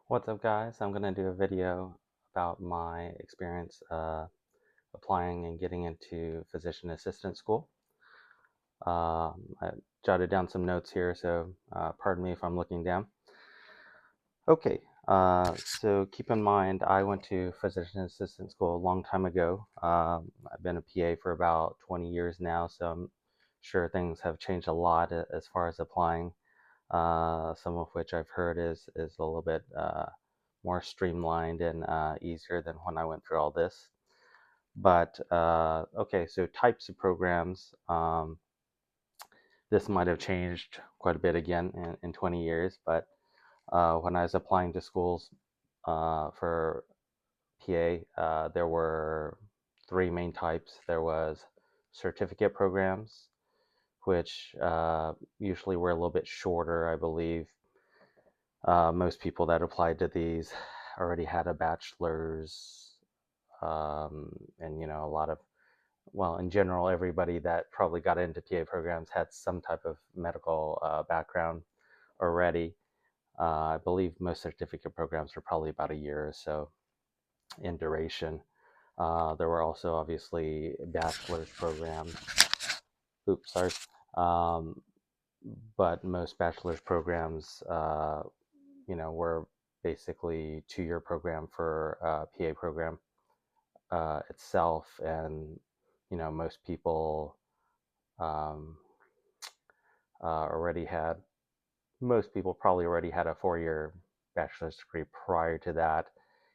What's up, guys? I'm going to do a video about my experience applying and getting into physician assistant school. I jotted down some notes here, so pardon me if I'm looking down. Okay, so keep in mind, I went to physician assistant school a long time ago. I've been a PA for about 20 years now, so I'm sure things have changed a lot as far as applying. Some of which I've heard is a little bit more streamlined and easier than when I went through all this. But okay, so types of programs. This might have changed quite a bit again in 20 years, but when I was applying to schools for PA, there were three main types. There was certificate programs, which usually were a little bit shorter, I believe. Most people that applied to these already had a bachelor's, and a lot of, well, in general, everybody that probably got into PA programs had some type of medical background already. I believe most certificate programs are probably about a year or so in duration. There were also obviously bachelor's programs. Oops, sorry. Um, but most bachelor's programs, were basically 2-year program for PA program itself, and most people um, already had. Most people probably already had a 4-year bachelor's degree prior to that,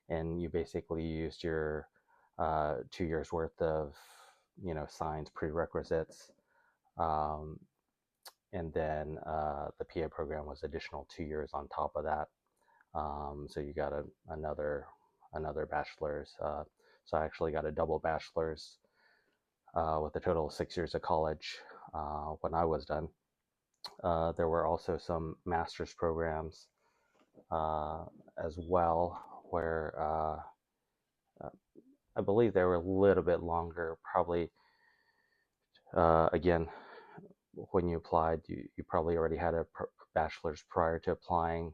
and you basically used your 2 years worth of science prerequisites, um, and then the PA program was additional 2 years on top of that. So you got another bachelor's. So I actually got a double bachelor's with a total of 6 years of college when I was done. There were also some master's programs uh, as well, where uh, I believe they were a little bit longer. Probably, again, when you applied, you probably already had a bachelor's prior to applying.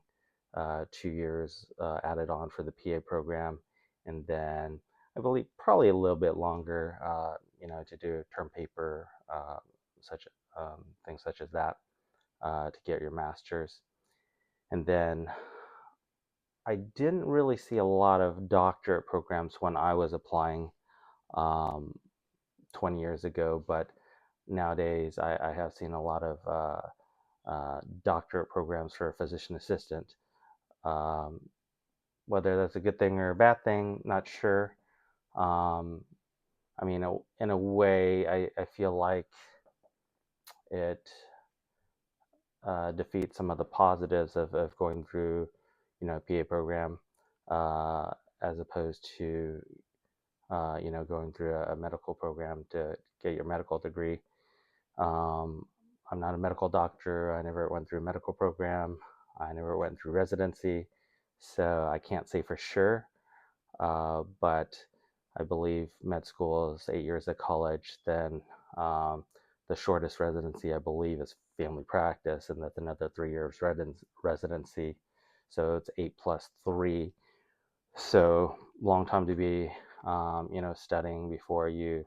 2 years added on for the PA program, and then I believe probably a little bit longer, to do a term paper, such things such as that, to get your master's. And then I didn't really see a lot of doctorate programs when I was applying um, 20 years ago, but nowadays I have seen a lot of doctorate programs for a physician assistant. Um, Whether that's a good thing or a bad thing, not sure. Um, I mean, in a way, I feel like it defeats some of the positives of going through, a PA program, uh, as opposed to, going through a medical program to get your medical degree. Um, I'm not a medical doctor. I never went through a medical program. I never went through residency, so I can't say for sure. But I believe med school is 8 years of college. Then the shortest residency, I believe, is family practice, and that's another 3 years residency. So it's 8 plus 3. So long time to be, studying before you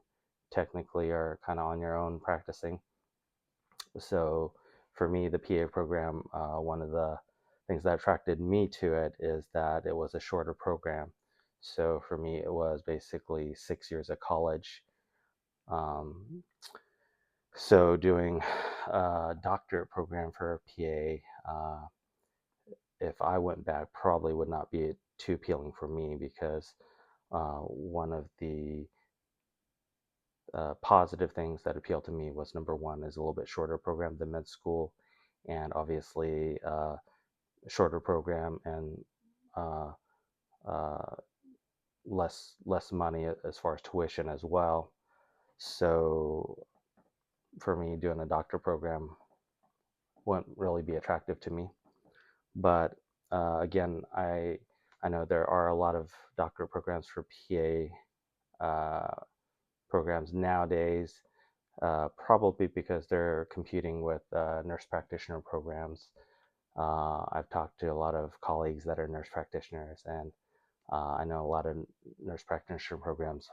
technically are kind of on your own practicing. So for me, the PA program, one of the things that attracted me to it is that it was a shorter program. So for me, it was basically 6 years of college. Um, so doing a doctorate program for a PA, if I went back, probably would not be too appealing for me, because one of the positive things that appealed to me was, number one, is a little bit shorter program than med school, and obviously shorter program, and uh, uh, less money as far as tuition as well. So for me, doing a doctor program wouldn't really be attractive to me. But again, I know there are a lot of doctorate programs for PA programs nowadays, probably because they're competing with nurse practitioner programs. I've talked to a lot of colleagues that are nurse practitioners, and I know a lot of nurse practitioner programs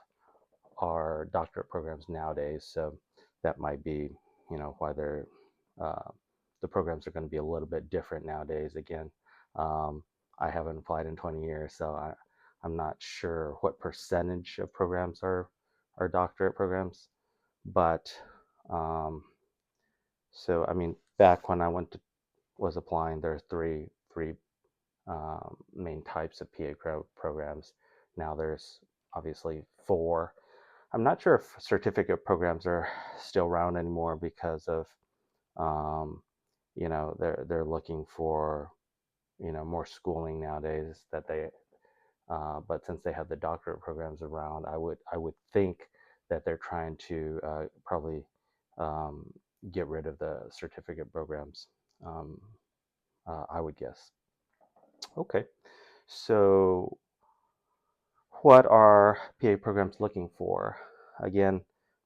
are doctorate programs nowadays. So that might be, why they're uh, the programs are going to be a little bit different nowadays. Again, um, I haven't applied in 20 years, so I'm not sure what percentage of programs are doctorate programs, but um, so I mean, back when I was applying, there's three main types of programs. Now there's obviously four. I'm not sure if certificate programs are still around anymore because of um, they're looking for more schooling nowadays that they but since they have the doctorate programs around, I would think that they're trying to probably um, get rid of the certificate programs. Um, I would guess. Okay, so what are PA programs looking for? Again,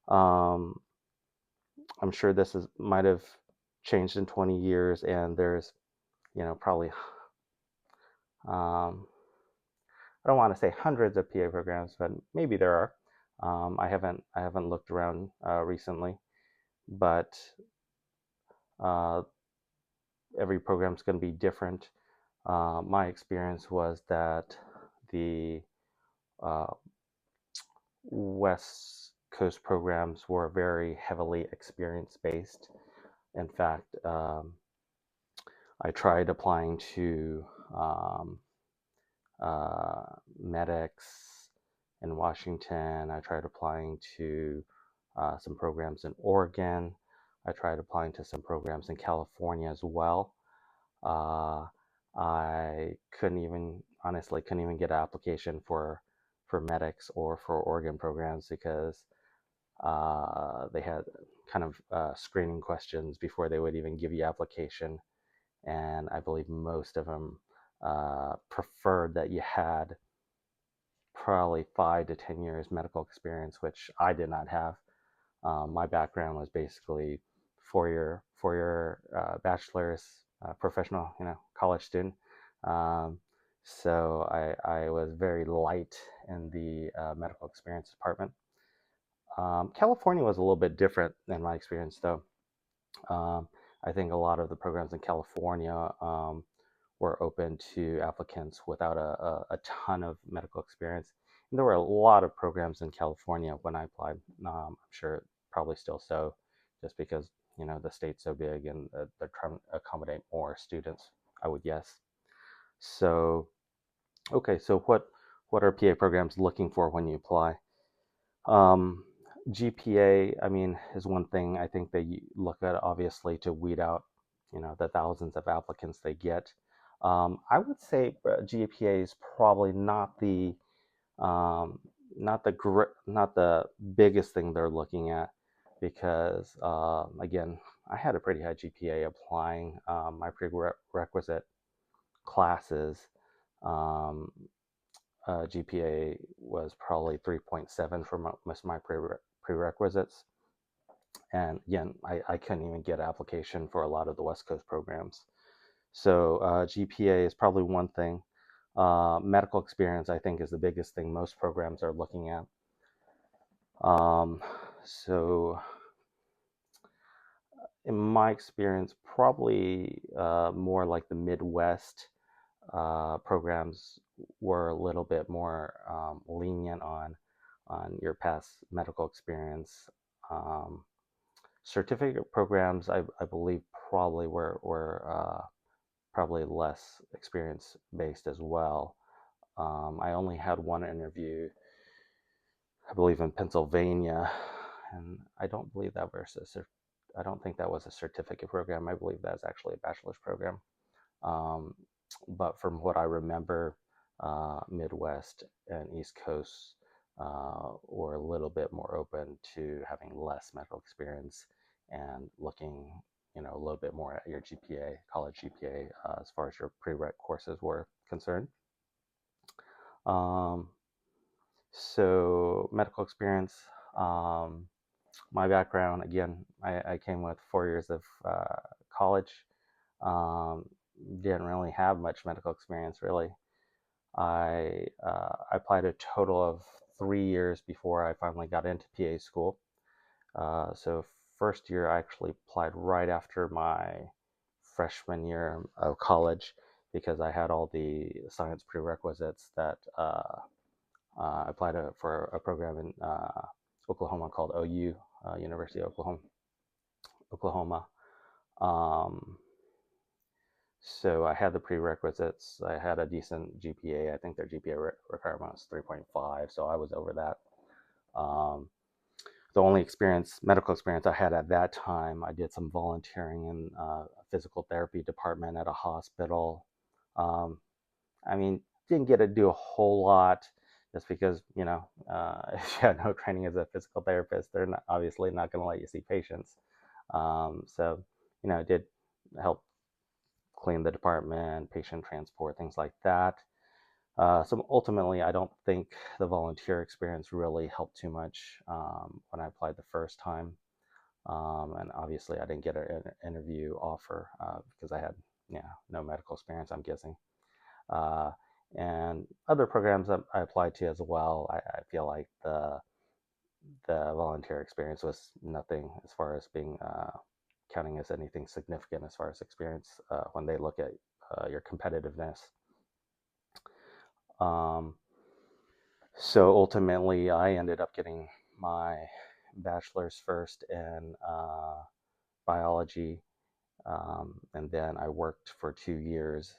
um, I'm sure this is might have changed in 20 years, and there's probably um, I don't want to say hundreds of PA programs, but maybe there are. I haven't looked around recently, but uh, every program is going to be different. My experience was that the uh, West Coast programs were very heavily experience based. In fact, I tried applying to um, medics in Washington. I tried applying to some programs in Oregon. I tried applying to some programs in California as well. Uh, I honestly couldn't even get an application for medics or for Oregon programs because they had kind of screening questions before they would even give you application, and I believe most of them preferred that you had probably 5 to 10 years medical experience, which I did not have. My background was basically four-year bachelor's, professional, college student. Um, so I was very light in the medical experience department. California was a little bit different in my experience, though. Um, I think a lot of the programs in California were open to applicants without a ton of medical experience. And there were a lot of programs in California when I applied. I'm sure probably still so, just because the state's so big and they're trying to accommodate more students, I would guess. So okay, so what are PA programs looking for when you apply? Um, GPA, I mean, is one thing I think they look at obviously to weed out, the thousands of applicants they get. I would say GPA is probably um, not the biggest thing they're looking at because again, I had a pretty high GPA applying. My prerequisite classes. Um, GPA was probably 3.7 for most of my prerequisites. And again, I couldn't even get application for a lot of the West Coast programs. So GPA is probably one thing. Medical experience, I think, is the biggest thing most programs are looking at. So in my experience, probably more like the Midwest programs were a little bit more lenient on your past medical experience. Um, Certificate programs, I believe, probably were probably less experience based as well. I only had one interview, I believe, in Pennsylvania, and I don't believe that was I don't think that was a certificate program. I believe that's actually a bachelor's program. Um, but from what I remember, Midwest and East Coast were a little bit more open to having less medical experience and looking, a little bit more at your GPA, college GPA, as far as your prereq courses were concerned. Um, so medical experience. Um, my background, again, I came with 4 years of college. Um, didn't really have much medical experience really. I applied a total of 3 years before I finally got into PA school. So first year I actually applied right after my freshman year of college because I had all the science prerequisites that I applied for a program in Oklahoma called OU, University of Oklahoma. Um, so I had the prerequisites. I had a decent GPA. I think their GPA requirement was 3.5, so I was over that. Um, the only medical experience I had at that time, I did some volunteering in a physical therapy department at a hospital. Um, I mean, didn't get to do a whole lot just because, if you had no training as a physical therapist, they're obviously not going to let you see patients. So, I did help clean the department, patient transport, things like that. So ultimately, I don't think the volunteer experience really helped too much when I applied the first time. And obviously, I didn't get an interview offer because I had no medical experience, I'm guessing. Uh, and other programs that I applied to as well, I feel like the volunteer experience was nothing as far as being counting as anything significant as far as experience when they look at your competitiveness. Um, so ultimately, I ended up getting my bachelor's first in biology, and then I worked for 2 years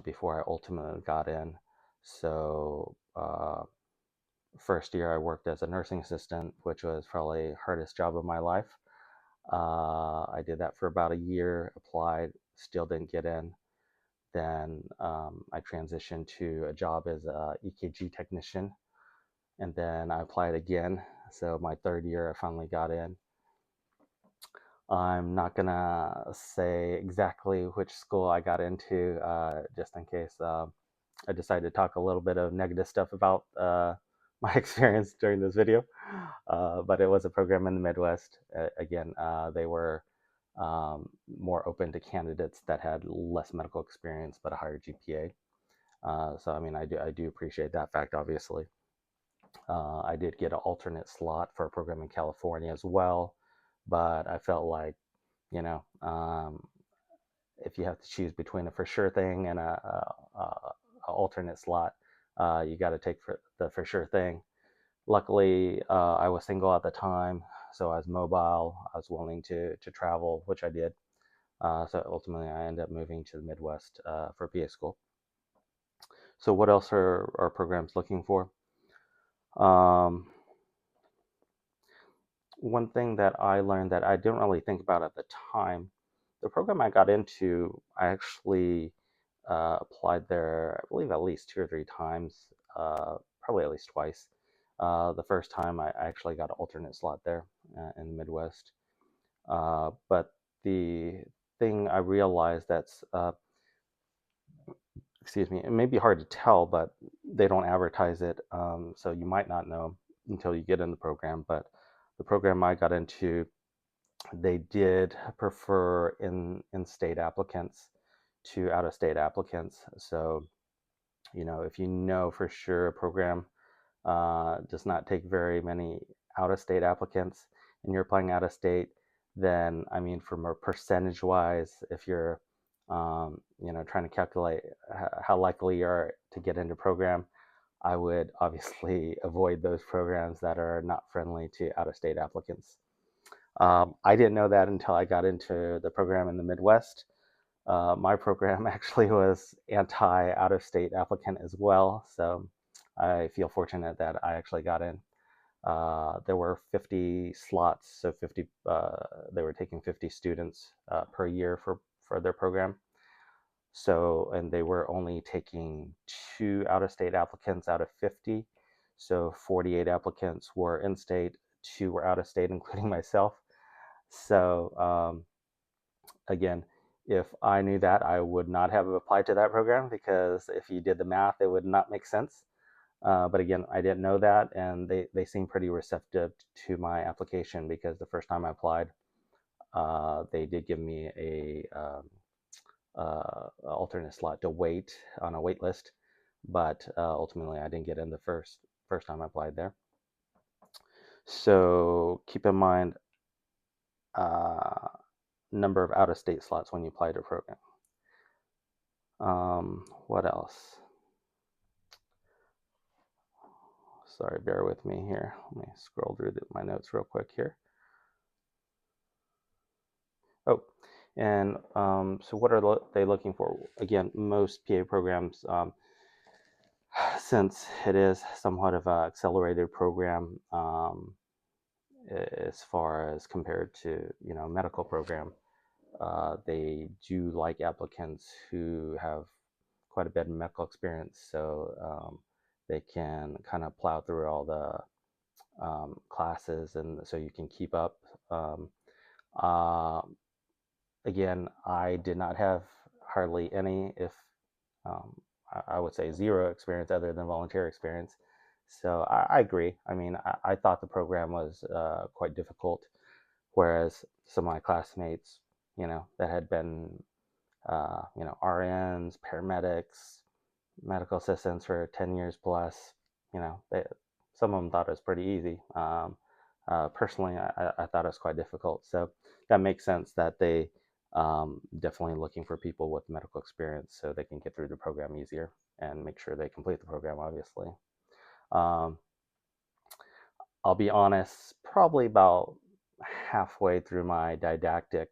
before I ultimately got in. So first year I worked as a nursing assistant, which was probably the hardest job of my life. I did that for about a year, applied, still didn't get in. Then I transitioned to a job as a EKG technician, and then I applied again. So my third year, I finally got in. I'm not gonna say exactly which school I got into, just in case I decided to talk a little bit of negative stuff about my experience during this video. But it was a program in the Midwest. Again, they were more open to candidates that had less medical experience but a higher GPA. So I mean, I do appreciate that fact, obviously. I did get an alternate slot for a program in California as well, but I felt like, you know, if you have to choose between a for sure thing and a alternate slot, you got to take the for sure thing. Luckily, I was single at the time, so I was mobile. I was willing to travel, which I did. So ultimately, I ended up moving to the Midwest for PA school. So what else are programs looking for? Um, One thing that I learned that I didn't really think about at the time, the program I got into, I actually applied there, I believe, at least 2 or 3 times, probably at least twice. The first time I actually got an alternate slot there in the Midwest. But the thing I realized that's, excuse me, it may be hard to tell, but they don't advertise it. So you might not know until you get in the program. But the program I got into, they did prefer in-state applicants to out-of-state applicants. So, if you know for sure a program does not take very many out-of-state applicants and you're applying out-of-state, then, I mean, from a percentage-wise, if you're, trying to calculate how likely you are to get into a program, I would obviously avoid those programs that are not friendly to out-of-state applicants. I didn't know that until I got into the program in the Midwest. My program actually was anti out of state applicant as well. So I feel fortunate that I actually got in. There were 50 slots, so 50. They were taking 50 students per year for their program. So, and they were only taking 2 out-of-state applicants out of 50. So 48 applicants were in-state, 2 were out-of-state, including myself. So again, if I knew that, I would not have applied to that program because if you did the math, it would not make sense. But again, I didn't know that, and they seemed pretty receptive to my application because the first time I applied, they did give me alternate slot to wait on a wait list, but ultimately I didn't get in the first time I applied there. So keep in mind uh, number of out-of-state slots when you apply to a program. What else? Sorry, bear with me here. Let me scroll through my notes real quick here. Oh, and so what are they looking for? Again, most PA programs, since it is somewhat of an accelerated program, as far as compared to medical program, they do like applicants who have quite a bit of medical experience, so they can kind of plow through all the classes, and so you can keep up. Uh, Again, I did not have hardly any, if um, I would say zero experience other than volunteer experience. So I agree. I mean, I thought the program was quite difficult, whereas some of my classmates, that had been, RNs, paramedics, medical assistants for 10 years plus, some of them thought it was pretty easy. Personally, I thought it was quite difficult. So that makes sense that they definitely looking for people with medical experience so they can get through the program easier and make sure they complete the program, obviously. Um, I'll be honest, probably about halfway through my didactic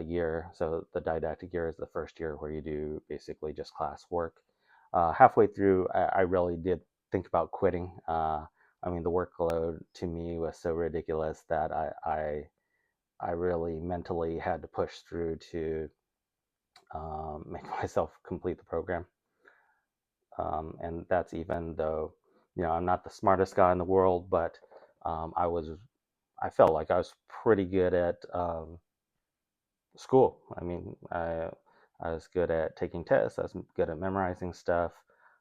year. So the didactic year is the first year where you do basically just class work. Halfway through, I really did think about quitting. I mean, the workload to me was so ridiculous that I really mentally had to push through to make myself complete the program. And that's even though, I'm not the smartest guy in the world, but I felt like I was pretty good at school. I mean, I was good at taking tests. I was good at memorizing stuff.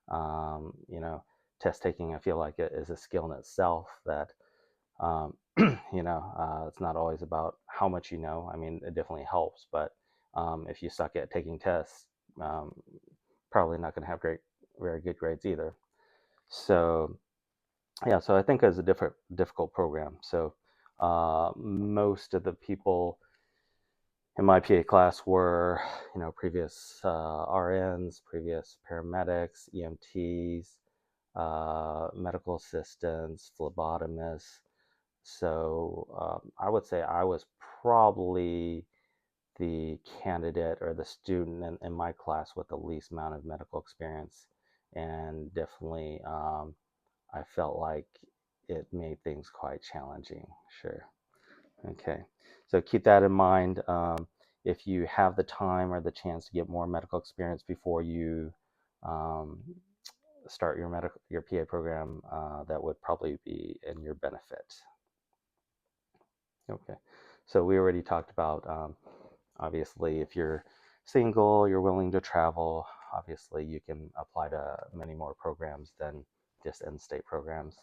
Um, you know, Test taking, I feel like it is a skill in itself that, it's not always about how much you know. I mean, it definitely helps, but if you suck at taking tests, um, probably not going to have very good grades either. So, yeah, so I think it's a difficult program. So, most of the people in my PA class were, previous RNs, previous paramedics, EMTs, medical assistants, phlebotomists. So I would say I was probably the candidate or the student in my class with the least amount of medical experience. And definitely, I felt like it made things quite challenging. Sure. Okay, so keep that in mind. If you have the time or the chance to get more medical experience before you um, start your PA program, that would probably be in your benefit. Okay, so we already talked about obviously if you're single, you're willing to travel. Obviously, you can apply to many more programs than just in-state programs.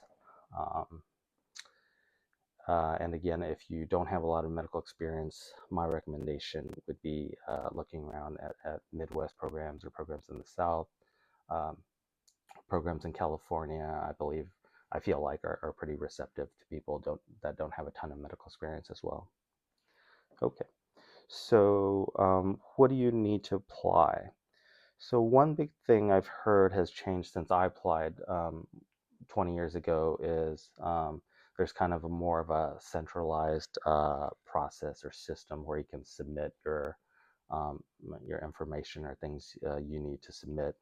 Um, and again, if you don't have a lot of medical experience, my recommendation would be looking around at Midwest programs or programs in the South. Um, Programs in California, I feel like are pretty receptive to people that don't have a ton of medical experience as well. Okay, so what do you need to apply? So one big thing I've heard has changed since I applied 20 years ago is there's kind of a more of a centralized process or system where you can submit your information or things you need to submit.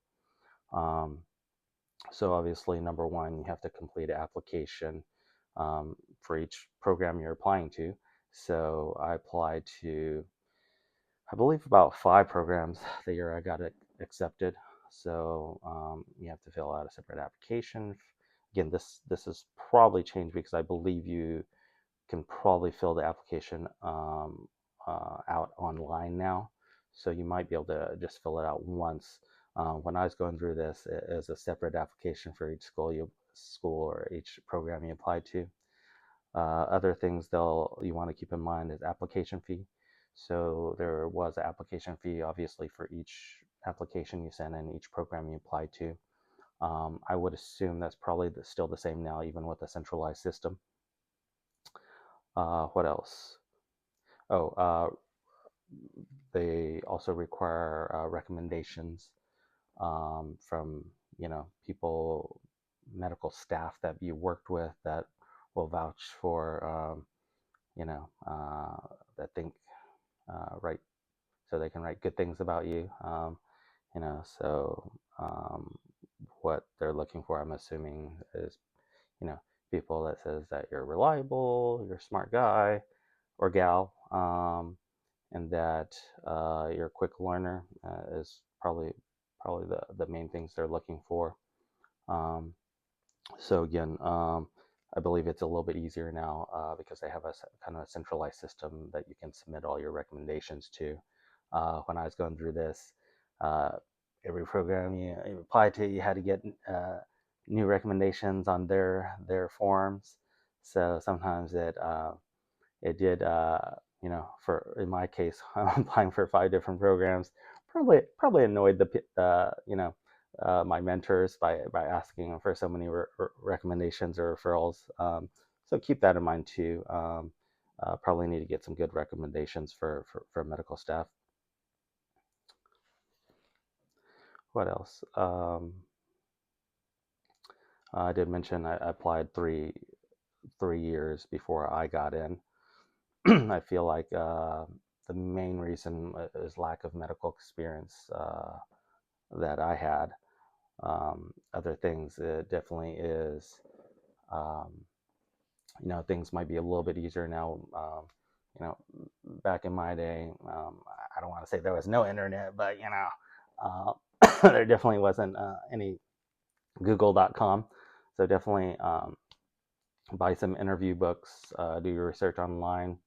Um, so obviously, number one, you have to complete an application for each program you're applying to. So I applied to, I believe, about 5 programs the year I got it accepted. So you have to fill out a separate application. Again, this has probably changed because I believe you can probably fill the application out online now. So you might be able to just fill it out once. When I was going through this, it is a separate application for each school or each program you apply to. Other things you want to keep in mind is application fee. So there was an application fee, obviously, for each application you send and each program you apply to. I would assume that's probably still the same now, even with a centralized system. What else? Oh, they also require recommendations from people, medical staff that you worked with that will vouch for that think right, so they can write good things about you. So what they're looking for, I'm assuming, is you know people that says that you're reliable, you're a smart guy or gal, and that you're a quick learner is probably the main things they're looking for. Um, so again, I believe it's a little bit easier now because they have a kind of a centralized system that you can submit all your recommendations to. When I was going through this, uh, every program you applied to, you had to get new recommendations on their forms. So sometimes it did, for in my case, I'm applying for 5 different programs. Probably annoyed my mentors by asking for so many recommendations or referrals. So keep that in mind too. Probably need to get some good recommendations for medical staff. What else? I did mention I applied 3 years before I got in. I feel like the main reason is lack of medical experience that I had. Other things, it definitely is. Um, things might be a little bit easier now. You know, Back in my day, I don't want to say there was no internet, but there definitely wasn't any Google.com. So definitely buy some interview books, do your research online.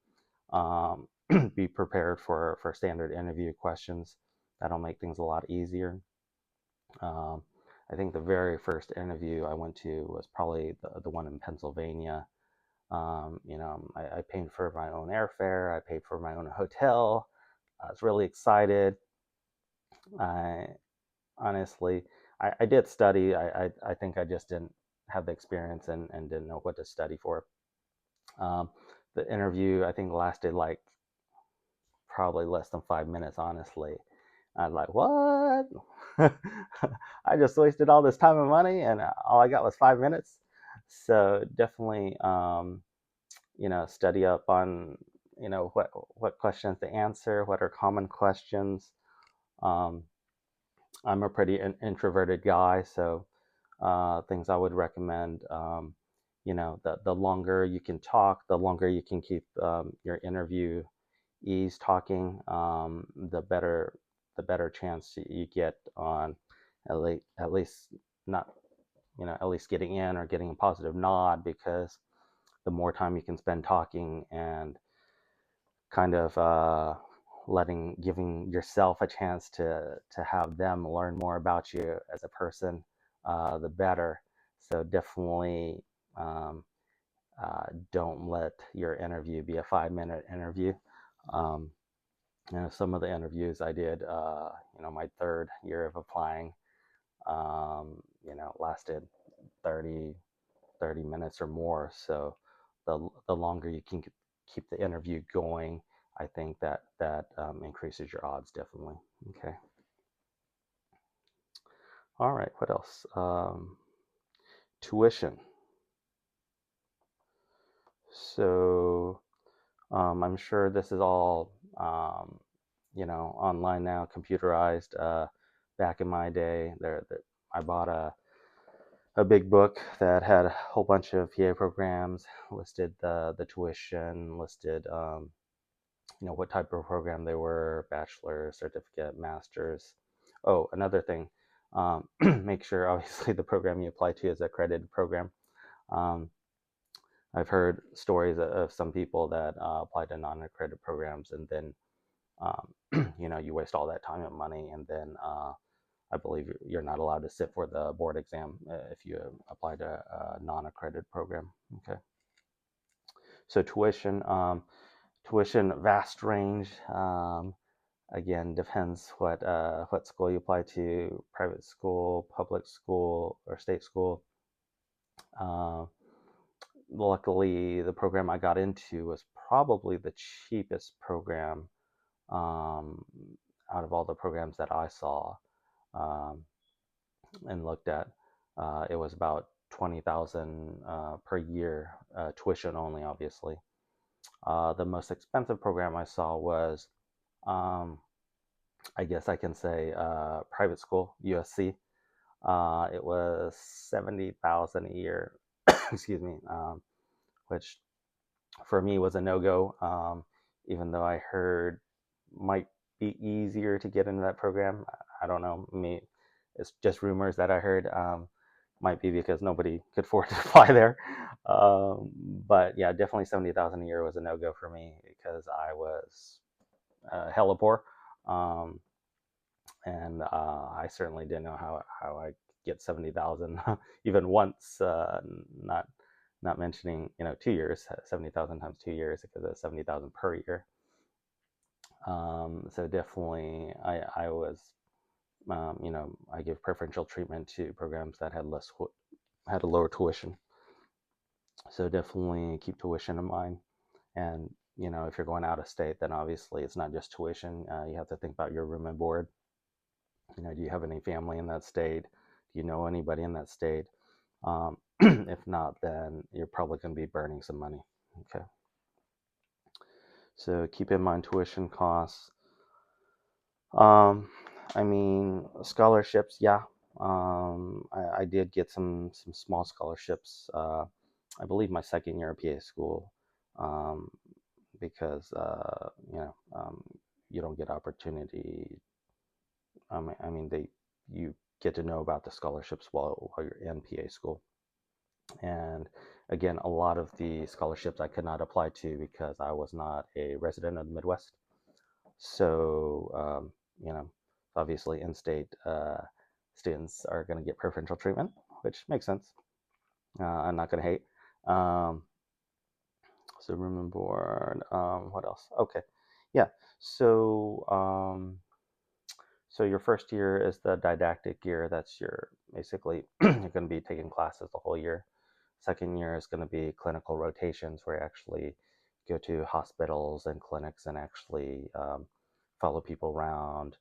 Um, be prepared for standard interview questions. That'll make things a lot easier. Um, I think the very first interview I went to was probably the one in Pennsylvania. I paid for my own airfare. I paid for my own hotel. I was really excited. I honestly, I did study. I think I just didn't have the experience and didn't know what to study for. Um, the interview, I think, lasted like probably less than 5 minutes, honestly. I'm like, what? I just wasted all this time and money, and all I got was 5 minutes. So definitely, study up on, what questions to answer, what are common questions. Um, I'm a pretty introverted guy, so things I would recommend. The longer you can talk, the longer you can keep your interview ease talking, the better chance you get on at least not at least getting in or getting a positive nod, because the more time you can spend talking and kind of giving yourself a chance to have them learn more about you as a person, the better. So definitely, um, don't let your interview be a 5-minute interview. Um, some of the interviews I did, my third year of applying, lasted 30, 30 minutes or more. So the longer you can keep the interview going, I think that increases your odds, definitely. Okay. All right. What else? Tuition. So I'm sure this is all online now, computerized. Back in my day, I bought a big book that had a whole bunch of PA programs, listed the tuition, listed what type of program they were, bachelor, certificate, master's. Oh, another thing, make sure obviously the program you apply to is an accredited program. Um, I've heard stories of some people that apply to non-accredited programs, and then you waste all that time and money, and then I believe you're not allowed to sit for the board exam if you apply to a non-accredited program. Okay. So tuition. Tuition, vast range. Again, depends what school you apply to, private school, public school, or state school. Uh, Luckily, the program I got into was probably the cheapest program um, out of all the programs that I saw um, and looked at. It was about 20,000 per year, tuition only, obviously. The most expensive program I saw was, um, I guess I can say, private school, USC. It was 70,000 a year. Excuse me, which for me was a no go. Even though I heard might be easier to get into that program. I don't know. Me, it's just rumors that I heard. Might be because nobody could afford to fly there. But yeah, definitely 70,000 a year was a no go for me because I was hella poor. Um, and I certainly didn't know how I get 70,000 even once. Not mentioning 2 years, 70,000 times 2 years because it's 70,000 per year. So definitely, I was I give preferential treatment to programs that had a lower tuition. So definitely keep tuition in mind. And if you're going out of state, then obviously it's not just tuition. You have to think about your room and board. Do you have any family in that state? Do you know anybody in that state? If not, then you're probably going to be burning some money. Okay. So keep in mind tuition costs. I mean, scholarships, yeah. I did get some small scholarships. I believe my second year of PA school, um, because you don't get opportunity. I mean, you get to know about the scholarships while you're in PA school. And again, a lot of the scholarships I could not apply to because I was not a resident of the Midwest. So, obviously in-state students are going to get preferential treatment, which makes sense. I'm not going to hate. Um, so room and board. What else? Okay, yeah. So, so your first year is the didactic year. That's your basically you're going to be taking classes the whole year. Second year is going to be clinical rotations, where you actually go to hospitals and clinics and actually follow people around.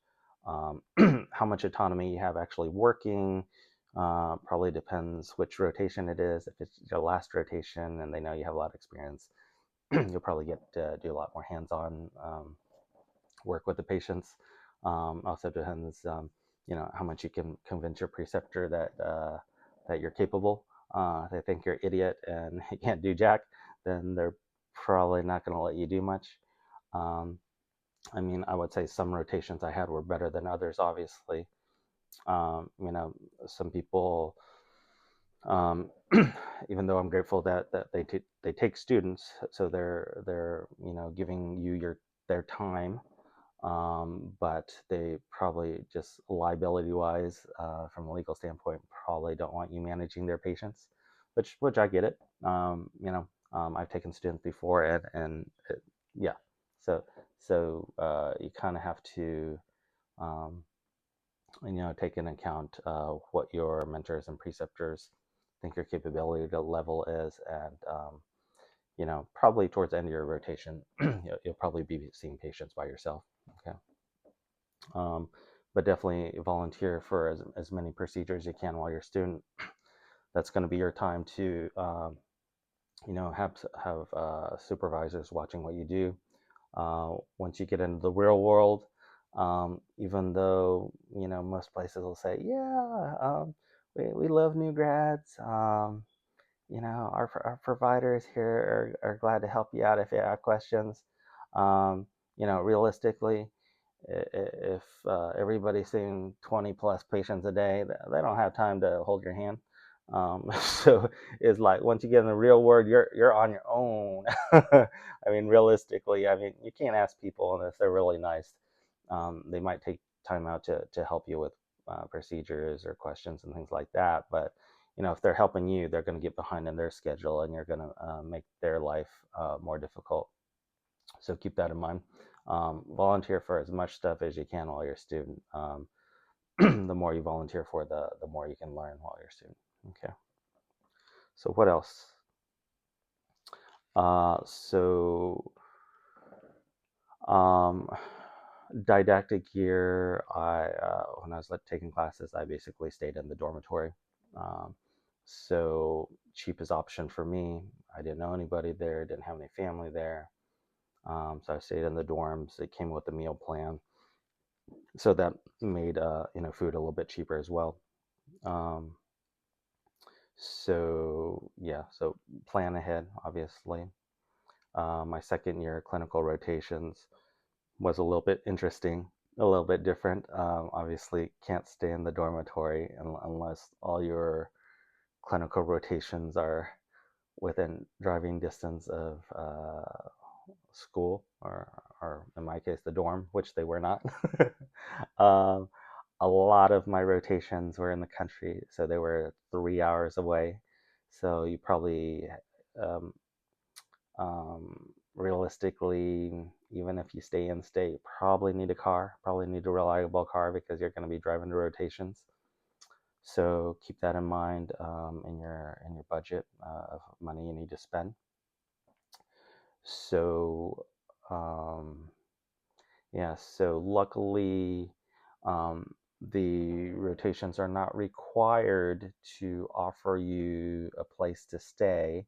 How much autonomy you have actually working probably depends which rotation it is. If it's your last rotation and they know you have a lot of experience, you'll probably get to do a lot more hands-on work with the patients. Also depends, how much you can convince your preceptor that you're capable. If they think you're an idiot and you can't do jack, then they're probably not going to let you do much. Um, I mean, I would say some rotations I had were better than others, obviously. Some people, um, even though I'm grateful that they take students, so they're giving you their time, but they probably just liability wise, from a legal standpoint, probably don't want you managing their patients, which I get it. I've taken students before, yeah, so you kind of have to um, take into account what your mentors and preceptors think your capability to level is, and probably towards the end of your rotation, you'll probably be seeing patients by yourself. Okay. um, but definitely volunteer for as many procedures as you can while you're a student. That's going to be your time to have supervisors watching what you do. Once you get into the real world, even though most places will say, yeah, we love new grads. Our providers here are glad to help you out if you have questions. Realistically, if everybody's seeing 20 plus patients a day, they don't have time to hold your hand. So it's like once you get in the real world, you're on your own. I mean, realistically, I mean, you can't ask people unless they're really nice. They might take time out to help you with procedures or questions and things like that. But if they're helping you, they're going to get behind in their schedule, and you're going to make their life more difficult. So keep that in mind. Volunteer for as much stuff as you can while you're a student. The more you volunteer for, the more you can learn while you're a student. Okay. So what else? So um, didactic gear. When I was taking classes, I basically stayed in the dormitory. Um, so cheapest option for me. I didn't know anybody there. Didn't have any family there. So I stayed in the dorms. It came with a meal plan, so that made food a little bit cheaper as well. Um, so yeah, so plan ahead, obviously. My second year clinical rotations was a little bit interesting, a little bit different. Obviously, can't stay in the dormitory unless all your clinical rotations are within driving distance of school, or in my case, the dorm, which they were not. um, a lot of my rotations were in the country, so they were 3 hours away. So you probably um, realistically, even if you stay in state, probably need a car, probably need a reliable car because you're going to be driving to rotations. So keep that in mind in your budget of money you need to spend. So yeah, so luckily the rotations are not required to offer you a place to stay,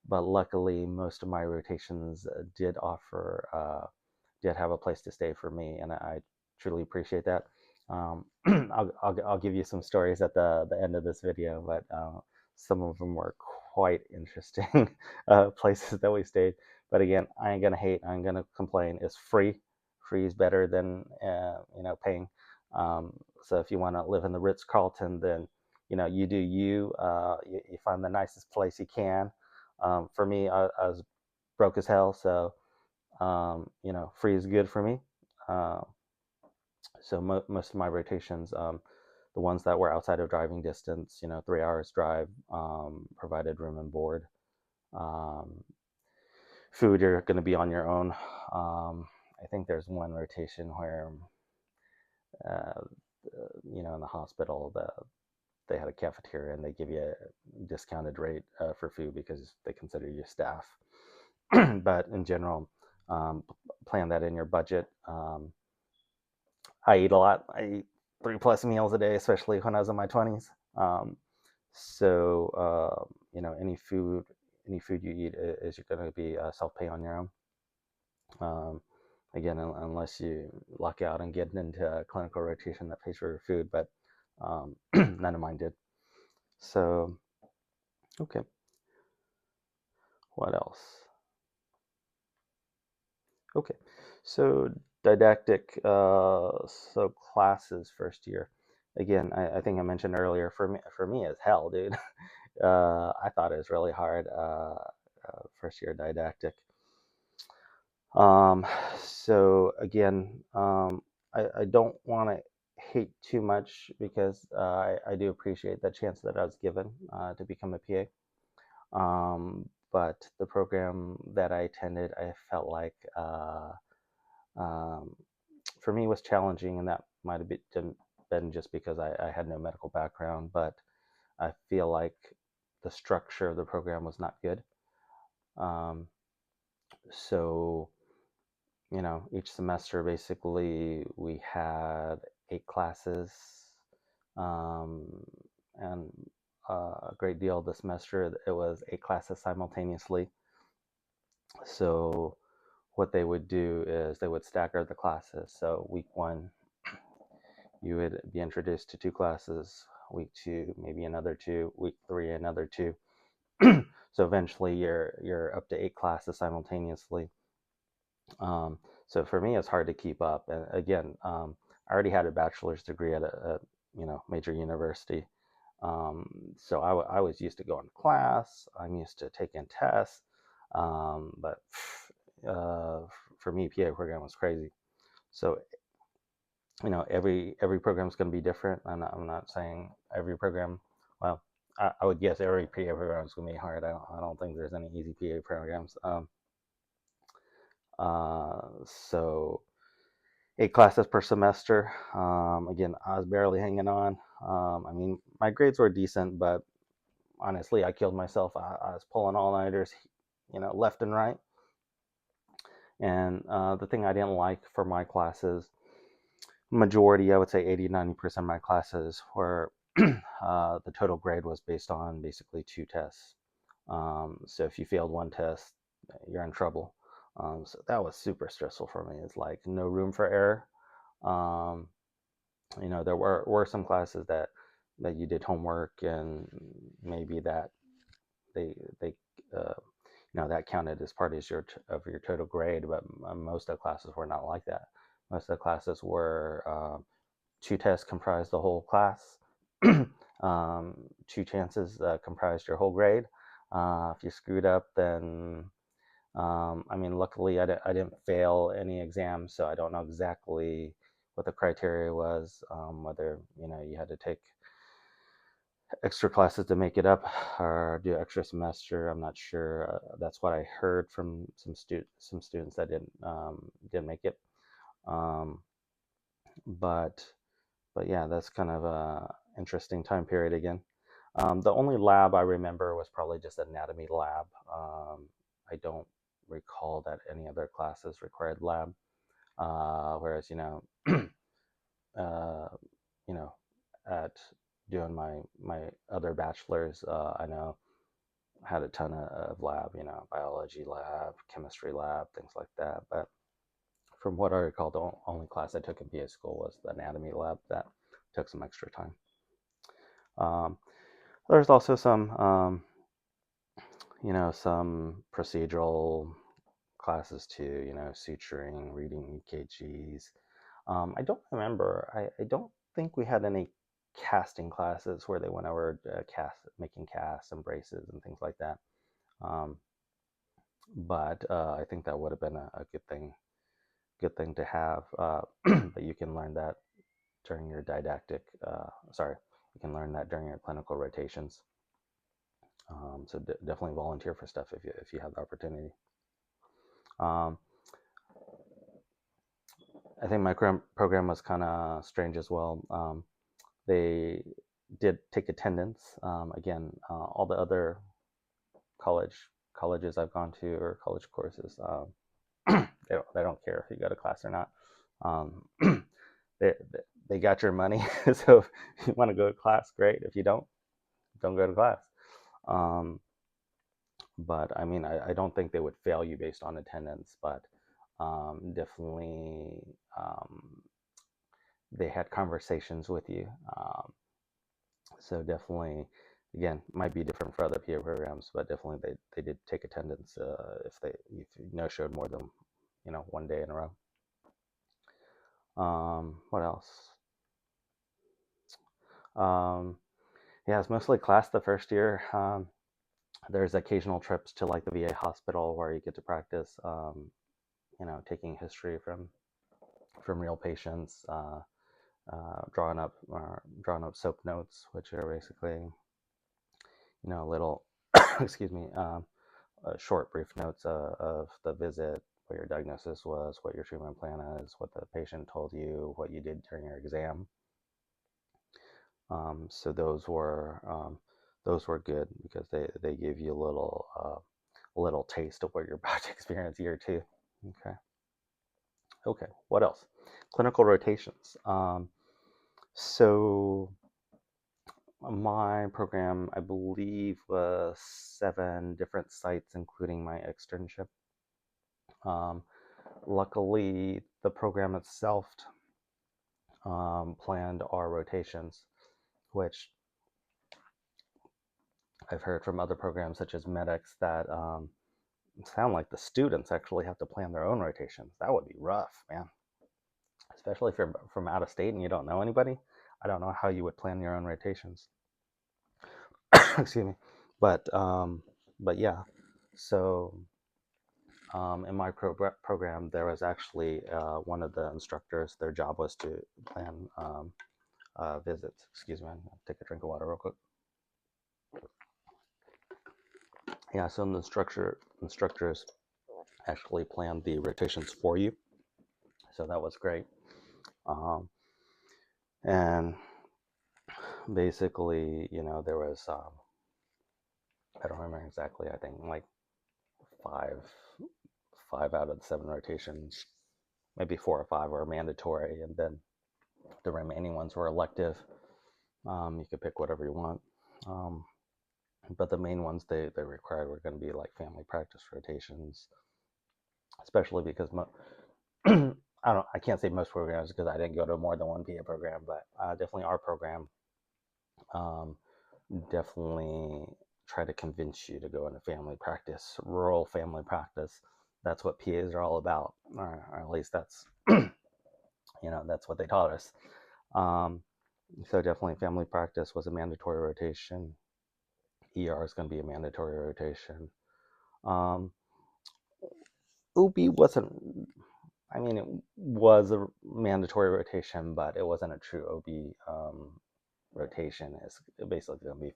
but luckily most of my rotations did have a place to stay for me, and I truly appreciate that. I'll give you some stories at the end of this video, but some of them were quite interesting places that we stayed. But again, I ain't gonna hate, I ain't gonna complain. It's free. Free is better than paying. So if you want to live in the Ritz Carlton, then you do you. You find the nicest place you can. For me, I was broke as hell, so free is good for me. Uh, so most of my rotations, the ones that were outside of driving distance, 3 hours drive, provided room and board. Um, Food, you're going to be on your own. I think there's one rotation where, uh, in the hospital, they had a cafeteria and they give you a discounted rate for food because they consider you staff. But in general, plan that in your budget. I eat a lot. I eat 3+ meals a day, especially when I was in my 20s. So any food you eat is you're going to be self-pay on your own. Again, unless you luck out and get into a clinical rotation that pays for your food, but none of mine did. So, okay. What else? Okay. So didactic, so classes first year. Again, I think I mentioned earlier, for me it's hell, dude. I thought it was really hard, first year didactic. Um, so again, I don't want to hate too much because I do appreciate the chance that I was given to become a PA. But the program that I attended, I felt like um, for me was challenging, and that might have been just because I had no medical background. But I feel like the structure of the program was not good. Um, so each semester basically we had 8 classes, um, and a great deal of the semester it was 8 classes simultaneously. So what they would do is they would stagger the classes. So week 1 you would be introduced to 2 classes, week 2 maybe another 2, week 3 another 2. So eventually you're up to 8 classes simultaneously. So for me, it's hard to keep up. And again, I already had a bachelor's degree at a major university, so I was used to going to class. I'm used to taking tests, but uh, for me, PA program was crazy. So every program is going to be different. I'm not saying every program. Well, I would guess every PA program is going to be hard. I don't think there's any easy PA programs. So 8 classes per semester. Again, I was barely hanging on. I mean, my grades were decent, but honestly, I killed myself. I was pulling all-nighters, left and right. And the thing I didn't like for my classes, majority, I would say 80, 90% of my classes were the total grade was based on basically 2 tests. So if you failed one test, you're in trouble. So that was super stressful for me. It's like no room for error. Um, there were some classes that you did homework and maybe that they uh, that counted as part of your total grade, but most of the classes were not like that. Most of the classes were 2 tests comprised the whole class. 2 chances comprised your whole grade. If you screwed up, then I mean, luckily I didn't fail any exams, so I don't know exactly what the criteria was. Whether you had to take extra classes to make it up or do extra semester. I'm not sure. That's what I heard from some students that didn't make it. Um, but but yeah, that's kind of a interesting time period again. The only lab I remember was probably just anatomy lab. I don't recall that any other classes required lab. Whereas uh, you know, at doing my other bachelor's, I know I had a ton of lab, biology lab, chemistry lab, things like that. But from what I recall, the only class I took in PA school was the anatomy lab that took some extra time. Um, there's also some procedural classes too, suturing, reading EKGs. I don't remember. I don't think we had any casting classes where they went over making casts and braces and things like that. Um, but I think that would have been a good thing to have. But you can learn that during your you can learn that during your clinical rotations. So definitely volunteer for stuff if you have the opportunity. Um, I think my program was kind of strange as well. They did take attendance. Again, all the other colleges I've gone to or college courses, they don't care if you go to class or not. Um, they they got your money, so if you want to go to class, great. If you don't go to class. Um, but I mean, I don't think they would fail you based on attendance, but definitely they had conversations with you. So definitely, again, might be different for other PA programs, but definitely they did take attendance if you no showed more than one day in a row. What else? Um, yeah, it's mostly class the first year. There's occasional trips to like the VA hospital where you get to practice, taking history from real patients, drawing up SOAP notes, which are basically little excuse me, short brief notes of the visit, what your diagnosis was, what your treatment plan is, what the patient told you, what you did during your exam. So those were good because they give you a little taste of what you're about to experience year two. Okay. Okay. What else? Clinical rotations. So my program, I believe, was 7 different sites, including my externship. Luckily, the program itself planned our rotations, which I've heard from other programs such as medics that sound like the students actually have to plan their own rotations. That would be rough, man. Especially if you're from out of state and you don't know anybody. I don't know how you would plan your own rotations. Excuse me, but yeah. So in my program, there was actually one of the instructors. Their job was to plan visits. Excuse me, I'll take a drink of water real quick. Yeah, so the instructors actually planned the rotations for you. So that was great. Um, and basically, there was, I don't remember exactly, I think like five, five out of the seven rotations, maybe four or five were mandatory, and then the remaining ones were elective. You could pick whatever you want. But the main ones they required were going to be like family practice rotations, especially because I can't say most programs because I didn't go to more than one PA program, but definitely our program um, definitely try to convince you to go into family practice, rural family practice. That's what PAs are all about, or at least that's that's what they taught us. Um, so definitely family practice was a mandatory rotation. ER is going to be a mandatory rotation. Um, OB wasn't. I mean, it was a mandatory rotation, but it wasn't a true OB rotation. It's basically going to be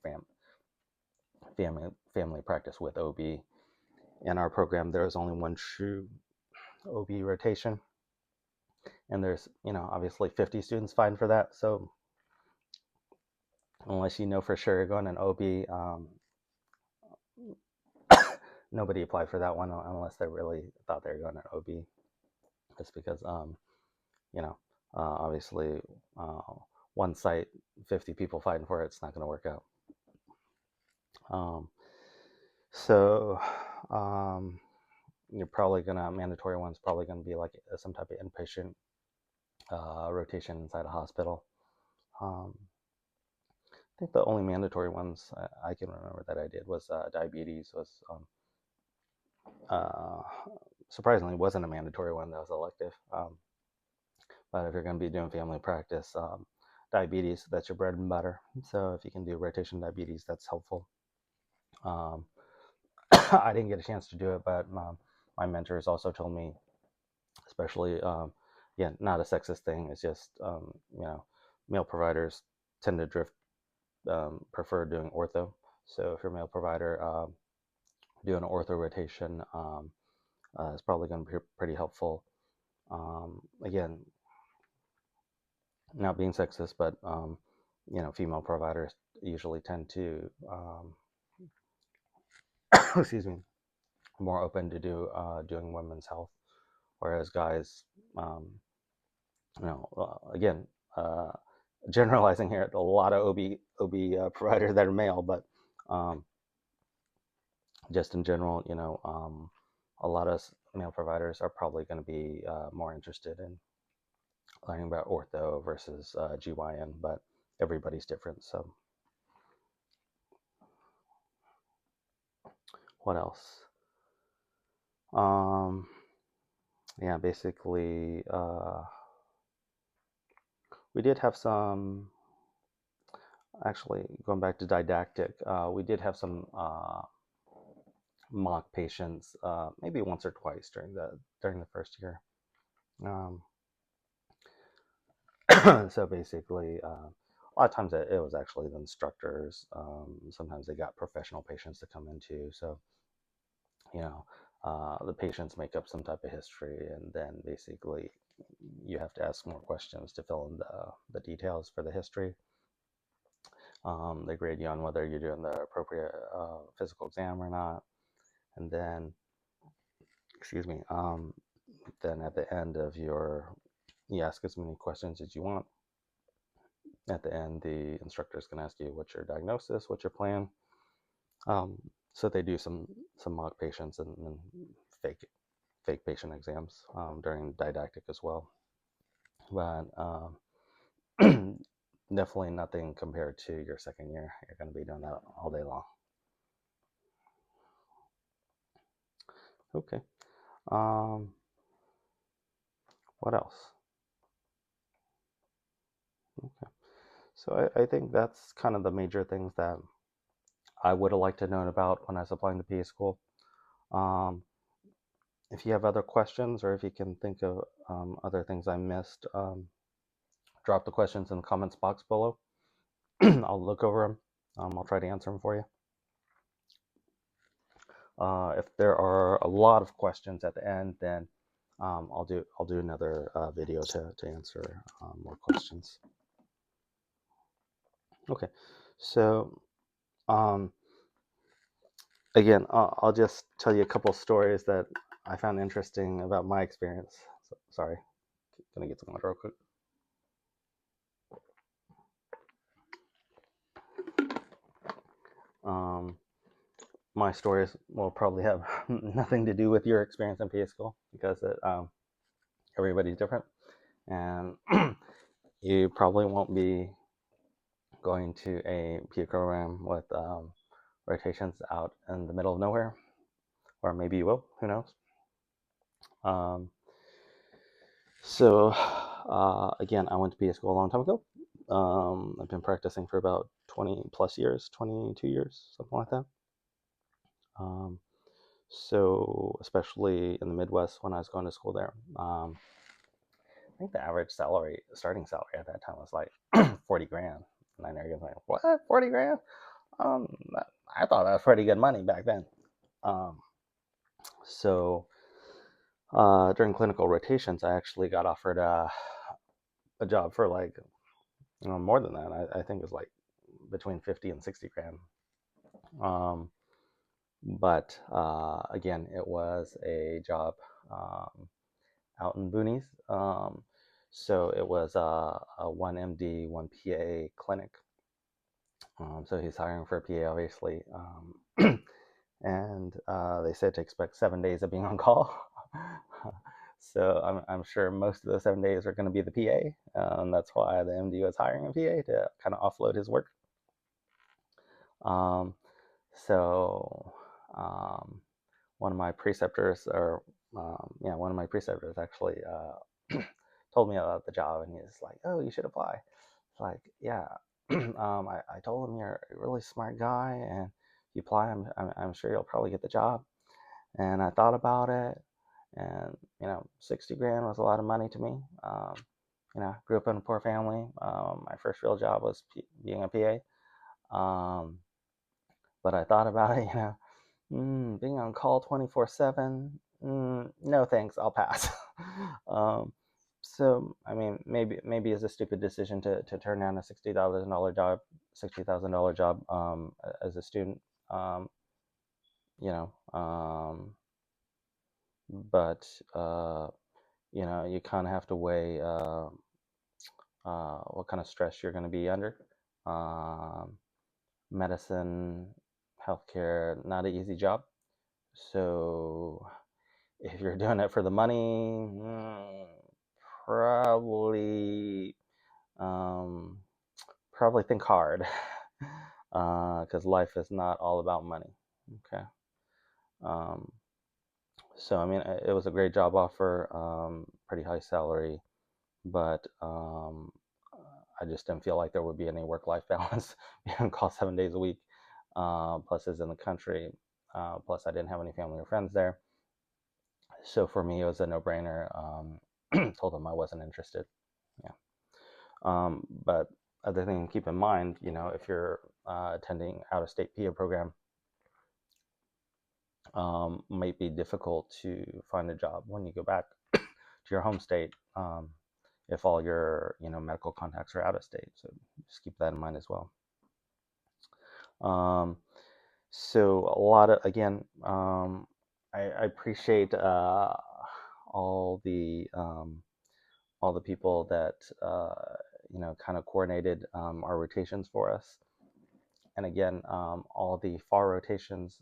family practice with OB. In our program, there is only one true OB rotation, and there's obviously 50 students vying for that. So unless you know for sure you're going in OB, nobody applied for that one unless they really thought they were going in OB. Just because obviously uh, one site, 50 people fighting for it, it's not going to work out. Um, so you're probably gonna mandatory one's probably gonna be like some type of inpatient rotation inside a hospital. Um, I think the only mandatory ones I can remember that I did was diabetes was uh, surprisingly wasn't a mandatory one, that was elective. But if you're going to be doing family practice, diabetes, that's your bread and butter. So if you can do rotation diabetes, that's helpful. Um, I didn't get a chance to do it, but my mentors also told me, especially, yeah, not a sexist thing. It's just, male providers tend to prefer doing ortho. So if you're a male provider, doing an ortho rotation is probably going to be pretty helpful. Again, not being sexist, but female providers usually tend to, excuse me, more open to doing women's health, whereas guys, again, uh, generalizing here, a lot of OB providers that are male, but um, just in general, a lot of male providers are probably going to be more interested in learning about ortho versus GYN, but everybody's different. So, what else? Um, yeah, basically, we did have some. Actually, going back to didactic, we did have some mock patients, maybe once or twice during the first year. Um, so basically, a lot of times it was actually the instructors. Sometimes they got professional patients to come into. So you know, the patients make up some type of history, and then basically you have to ask more questions to fill in the details for the history. They grade you on whether you're doing the appropriate physical exam or not, and then, excuse me, then at the end of you ask as many questions as you want. At the end, the instructor is going to ask you what's your diagnosis, what's your plan. So they do some mock patients and fake patient exams during didactic as well, but definitely nothing compared to your second year. You're going to be doing that all day long. Okay. Um, what else? Okay. So I think that's kind of the major things that I would have liked to know about when I was applying to PA school. Um, if you have other questions or if you can think of other things I missed, drop the questions in the comments box below. I'll look over them. I'll try to answer them for you. If there are a lot of questions at the end, then I'll do another video to answer more questions. Okay, so um, again, I'll just tell you a couple stories that I found interesting about my experience. So, sorry, gonna get some water real quick. My stories will probably have nothing to do with your experience in PA school because everybody's different, and you probably won't be going to a PA program with rotations out in the middle of nowhere, or maybe you will. Who knows? Um, so again, I went to PA school a long time ago. I've been practicing for about 20 plus years, 22 years, something like that. Um, so especially in the Midwest when I was going to school there, I think the average salary, starting salary at that time was like 40 grand. And I know you're like, what, 40 grand? Um, I thought that was pretty good money back then. Um, so during clinical rotations, I actually got offered a job for like, more than that. I think it was like between 50 and 60 grand. Um, but again, it was a job out in boonies. So it was a 1MD, 1PA clinic. So he's hiring for a PA, obviously. And they said to expect 7 days of being on call. So I'm sure most of those 7 days are going to be the PA. And that's why the MD was hiring a PA to kind of offload his work. Um, so one of my preceptors, or one of my preceptors actually told me about the job, and he's like, "Oh, you should apply." It's like, yeah. I told him you're a really smart guy, and if you apply, I'm sure you'll probably get the job. And I thought about it, and 60 grand was a lot of money to me. Grew up in a poor family. My first real job was being a PA. But I thought about it, being on call 24/7. No thanks, I'll pass. um, so I mean, maybe it's a stupid decision to turn down a $60,000 job as a student. Um, you know, but you kind of have to weigh what kind of stress you're going to be under. Medicine, healthcare, not an easy job. So if you're doing it for the money, probably probably think hard, because life is not all about money. Okay. Um, so I mean, it was a great job offer, pretty high salary, but I just didn't feel like there would be any work-life balance. Being on call 7 days a week, plus is in the country, plus I didn't have any family or friends there. So for me, it was a no-brainer. Told them I wasn't interested. Yeah. But other thing to keep in mind, if you're attending out-of-state PA program, might be difficult to find a job when you go back to your home state, if all your medical contacts are out of state. So just keep that in mind as well. So a lot of, again, I appreciate all the people that kind of coordinated our rotations for us. And again, all the FAR rotations,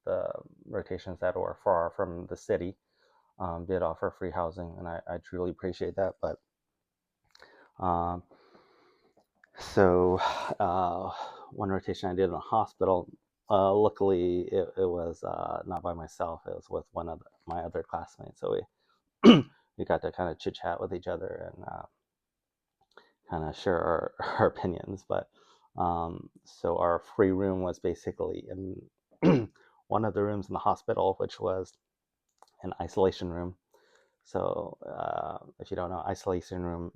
the rotations that were far from the city, did offer free housing, and I truly appreciate that. But so one rotation I did in a hospital. Luckily, it was not by myself. It was with one of my other classmates. So we got to kind of chit chat with each other and kind of share our opinions. But so our free room was basically in one of the rooms in the hospital, which was an isolation room. So if you don't know, isolation room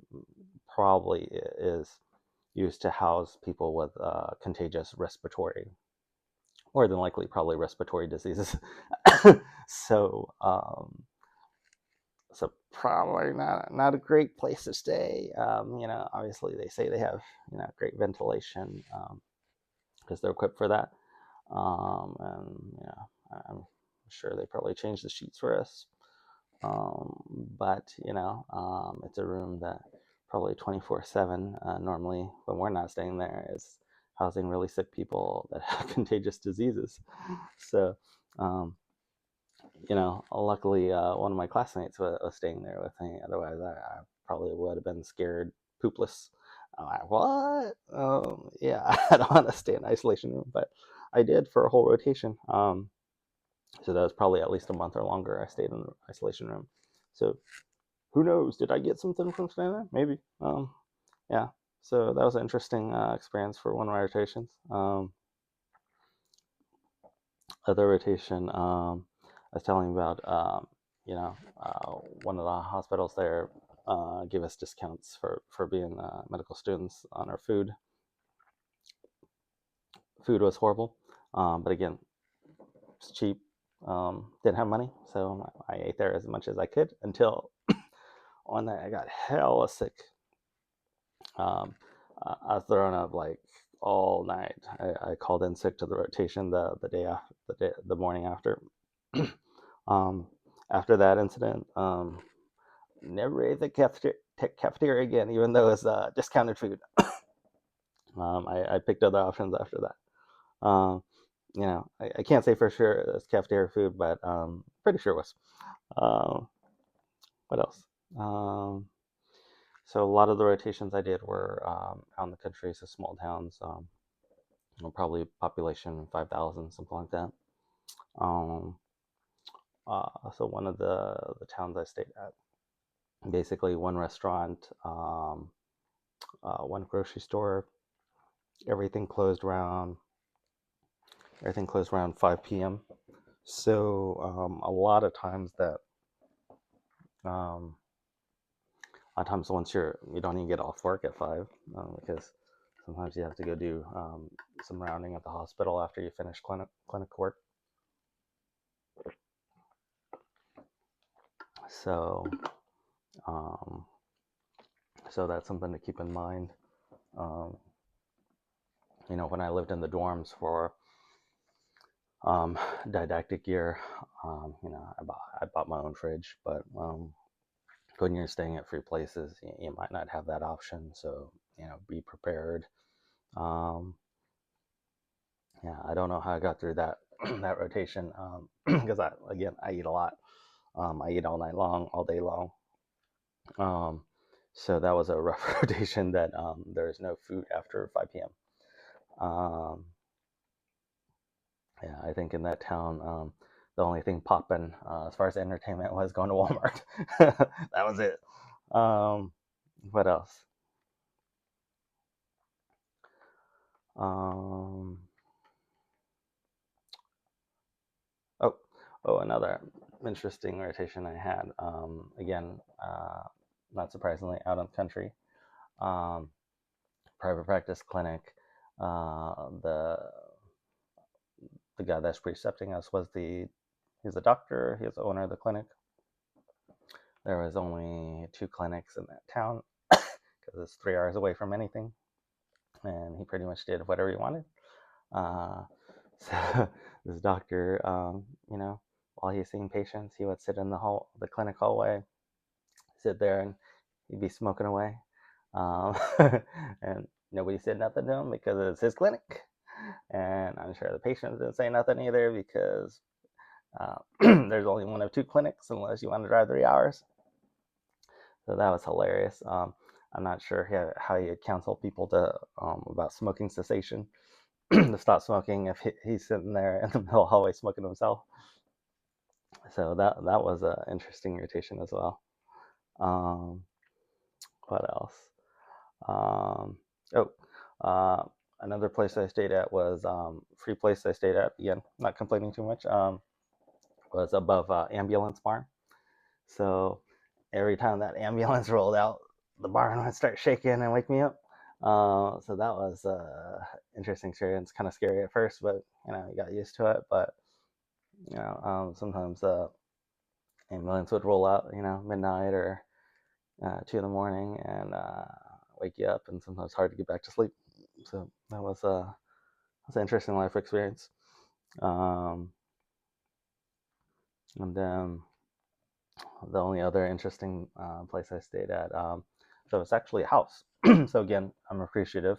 probably is used to house people with contagious respiratory more than likely probably respiratory diseases. so so probably not a great place to stay. Obviously they say they have great ventilation because they're equipped for that. And I'm sure they probably changed the sheets for us. But it's a room that probably 24/7. Normally, when we're not staying there, is housing really sick people that have contagious diseases. So, um, luckily, one of my classmates was staying there with me. Otherwise, I probably would have been scared poopless. I'm like, what? Yeah, I don't want to stay in isolation room, but I did for a whole rotation. So that was probably at least a month or longer. I stayed in the isolation room. So who knows? Did I get something from staying there? Maybe. Yeah. So that was an interesting experience for one of my rotations. Other rotation, I was telling you about, one of the hospitals there gave us discounts for being medical students on our food. Food was horrible, but again, it's cheap. Didn't have money, so I ate there as much as I could until one night I got hella sick. I was thrown up like all night. I called in sick to the rotation the day after the morning after. um, After that incident, never ate the cafeteria again, even though it's discounted food. I picked other options after that. I can't say for sure it's cafeteria food, but pretty sure it was. What else? So a lot of the rotations I did were out in the country, so small towns, probably population 5,000, something like that. Um, so one of the towns I stayed at, basically one restaurant, one grocery store, everything closed around 5 p.m. So a lot of times um, once you don't even get off work at 5 because sometimes you have to go do some rounding at the hospital after you finish clinic work. So um, so that's something to keep in mind. Um, when I lived in the dorms for um, didactic year, I bought my own fridge, but when you're staying at free places, you might not have that option. So be prepared. Um, yeah, I don't know how I got through that that rotation because I eat a lot. I eat all night long, all day long. Um, so that was a rough rotation. That there is no food after 5 p.m. Um, yeah, I think in that town, the only thing popping as far as entertainment was going to Walmart. That was it. Um, what else? Um, oh, another interesting rotation I had. Again, not surprisingly, out in the country, um, private practice clinic. The guy that's precepting us he's a doctor. He's the owner of the clinic. There was only 2 clinics in that town because it's 3 hours away from anything, and he pretty much did whatever he wanted. Uh, so this doctor, while he's seeing patients, he would sit in the clinic hallway, sit there, and he'd be smoking away, and nobody said nothing to him because it's his clinic. And I'm sure the patients didn't say nothing either because there's only one of 2 clinics unless you want to drive 3 hours. So that was hilarious. I'm not sure how you counsel people to about smoking cessation to stop smoking if he's sitting there in the middle of the hallway smoking himself. So that was an interesting rotation as well. Um, what else? Um, oh, uh, another place I stayed at was free place I stayed at. Again, not complaining too much. Was above ambulance barn. So every time that ambulance rolled out, the barn would start shaking and wake me up. So that was interesting experience. Kind of scary at first, but you got used to it. But sometimes ambulance would roll out, midnight or 2 in the morning, and wake you up, and sometimes it's hard to get back to sleep. So that was an interesting life experience. Um, and then the only other interesting place I stayed at, so it's actually a house. So again, I'm appreciative.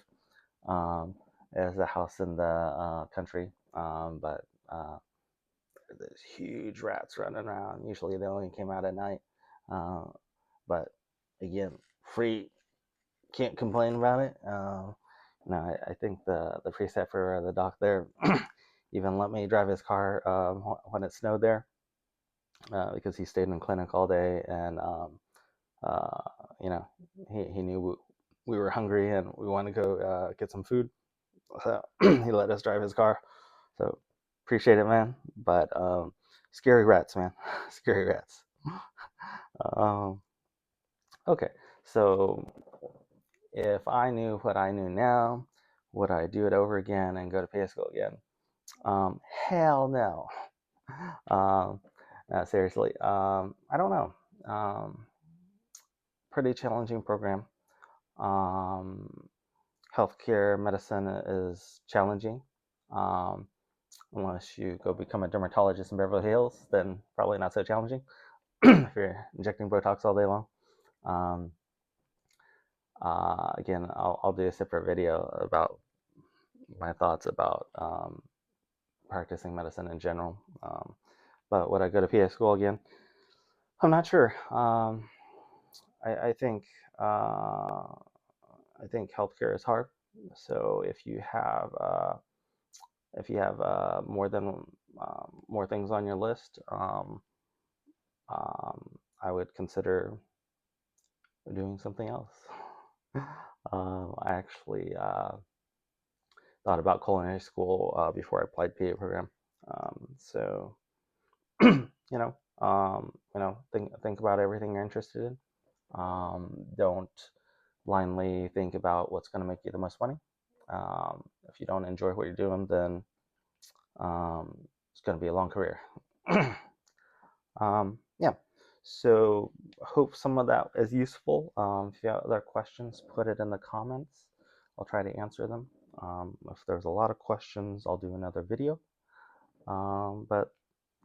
Um, it's a house in the country, but there's huge rats running around. Usually they only came out at night, uh, but again, free. Can't complain about it. No, I think the preceptor or the doc there even let me drive his car when it snowed there, because he stayed in clinic all day, and uh, you know he knew we were hungry and we wanted to go get some food, so he let us drive his car. So appreciate it, man. But scary rats, man. Scary rats. Um, okay, so if I knew what I knew now, would I do it over again and go to PA school again? Hell no. Um, seriously, I don't know. Um, Pretty challenging program. Um, Healthcare medicine is challenging. Um, Unless you go become a dermatologist in Beverly Hills, then probably not so challenging if you're injecting Botox all day long. Um, Again, I'll do a separate video about my thoughts about practicing medicine in general. But would I go to PA school again? I'm not sure. I think healthcare is hard. So if you have more things on your list, I would consider doing something else. I actually thought about culinary school before I applied PA program. So think about everything you're interested in. Don't blindly think about what's going to make you the most money. If you don't enjoy what you're doing, then it's going to be a long career. Yeah. So hope some of that is useful. If you have other questions, put it in the comments. I'll try to answer them. If there's a lot of questions, I'll do another video. But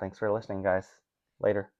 thanks for listening, guys. Later.